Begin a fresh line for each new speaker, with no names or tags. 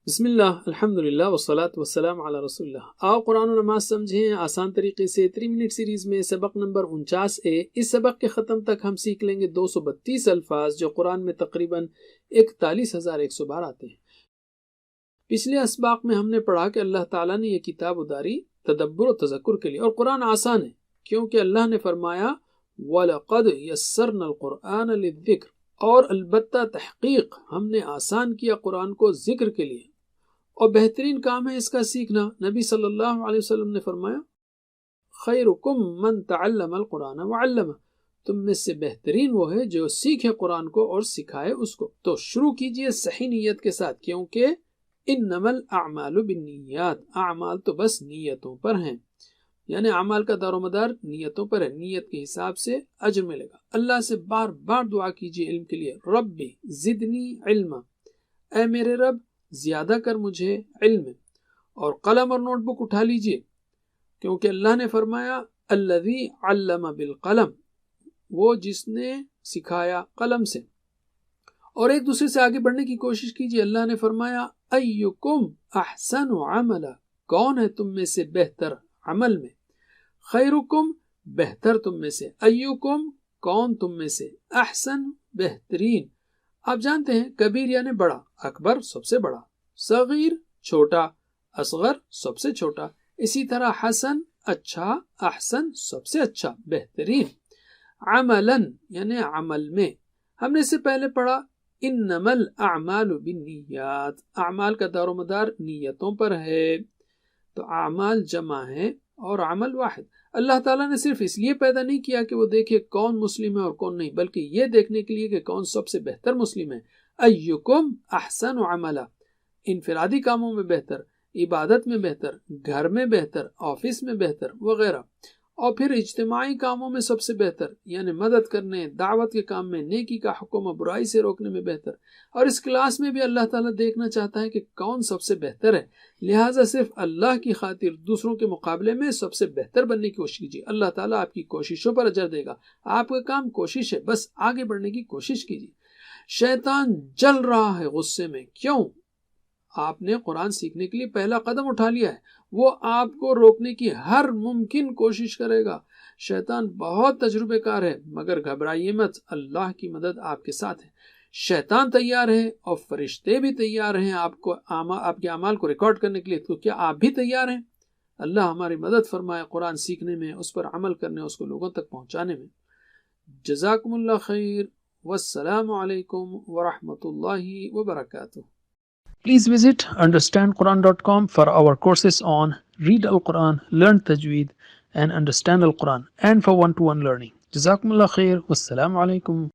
بسم اللہ الحمدللہ والصلاة والسلام علی رسول اللہ۔ آؤ قرآن و نماز سمجھیں آسان طریقے سے 3 منٹ سیریز میں سبق نمبر 49 اس سبق کے ختم تک ہم سیکھ لیں گے 232 الفاظ جو قرآن میں تقریباً 41,112 آتے ہیں۔ پچھلے اسباق میں ہم نے پڑھا کہ اللہ تعالیٰ نے یہ کتاب اتاری تدبر و تذکر کے لیے، اور قرآن آسان ہے کیونکہ اللہ نے فرمایا وَلَقَدْ يَسَّرْنَا الْقُرْآنَ لِلذِّكْرِ، اور البتہ تحقیق ہم نے آسان کیا قرآن کو ذکر کے لیے، اور بہترین کام ہے اس کا سیکھنا۔ نبی صلی اللہ علیہ وسلم نے فرمایا خیرکم من تعلم القرآن وعلمہ، تم میں سے بہترین وہ ہے جو سیکھے قرآن کو اور سکھائے اس کو۔ تو شروع کیجئے صحیح نیت کے ساتھ، کیونکہ انما الاعمال بالنیات، اعمال تو بس نیتوں پر ہیں، یعنی اعمال کا دار و مدار نیتوں پر ہے، نیت کے حساب سے اجر ملے گا۔ اللہ سے بار بار دعا کیجئے علم کے لیے، ربی زدنی علما، اے میرے رب زیادہ کر مجھے علم، اور قلم اور نوٹ بک اٹھا لیجئے، کیونکہ اللہ نے فرمایا الذی علم بالقلم، وہ جس نے سکھایا قلم سے۔ اور ایک دوسرے سے آگے بڑھنے کی کوشش کیجئے۔ اللہ نے فرمایا ایکم احسن عملا، کون ہے تم میں سے بہتر عمل میں، خیرکم بہتر تم میں سے، ایکم کون تم میں سے، احسن بہترین۔ آپ جانتے ہیں کبیر یعنی بڑا، اکبر سب سے بڑا، صغیر چھوٹا، اصغر سب سے چھوٹا، اسی طرح حسن اچھا، احسن سب سے اچھا، بہترین۔ عملا یعنی عمل میں، ہم نے اس سے پہلے پڑھا انما الاعمال بالنیات، اعمال کا دار و مدار نیتوں پر ہے، تو اعمال جمع ہے اور عمل واحد۔ اللہ تعالیٰ نے صرف اس لیے پیدا نہیں کیا کہ وہ دیکھے کون مسلم ہے اور کون نہیں، بلکہ یہ دیکھنے کے لیے کہ کون سب سے بہتر مسلم ہے۔ ایکم احسن عملا، انفرادی کاموں میں بہتر، عبادت میں بہتر، گھر میں بہتر، آفس میں بہتر وغیرہ، اور پھر اجتماعی کاموں میں سب سے بہتر، یعنی مدد کرنے، دعوت کے کام میں، نیکی کا حکم و برائی سے روکنے میں بہتر۔ اور اس کلاس میں بھی اللہ تعالیٰ دیکھنا چاہتا ہے کہ کون سب سے بہتر ہے، لہٰذا صرف اللہ کی خاطر دوسروں کے مقابلے میں سب سے بہتر بننے کی کوشش کیجیے۔ اللہ تعالیٰ آپ کی کوششوں پر اجر دے گا۔ آپ کا کام کوشش ہے، بس آگے بڑھنے کی کوشش کیجیے۔ شیطان جل رہا ہے غصے میں، کیوں؟ آپ نے قرآن سیکھنے کے لیے پہلا قدم اٹھا لیا ہے، وہ آپ کو روکنے کی ہر ممکن کوشش کرے گا۔ شیطان بہت تجربے کار ہے، مگر گھبرائیے مت، اللہ کی مدد آپ کے ساتھ ہے۔ شیطان تیار ہے اور فرشتے بھی تیار ہیں آپ کے اعمال کو ریکارڈ کرنے کے لیے، تو کیا آپ بھی تیار ہیں؟ اللہ ہماری مدد فرمائے قرآن سیکھنے میں، اس پر عمل کرنے، اس کو لوگوں تک پہنچانے میں۔ جزاکم اللہ خیر، والسلام علیکم ورحمۃ اللہ وبرکاتہ۔
Please visit understandquran.com for our courses on Read Al-Quran, Learn Tajweed, and Understand Al-Quran, and for one-to-one learning. Jazakumullah khair. Wassalamu alaikum.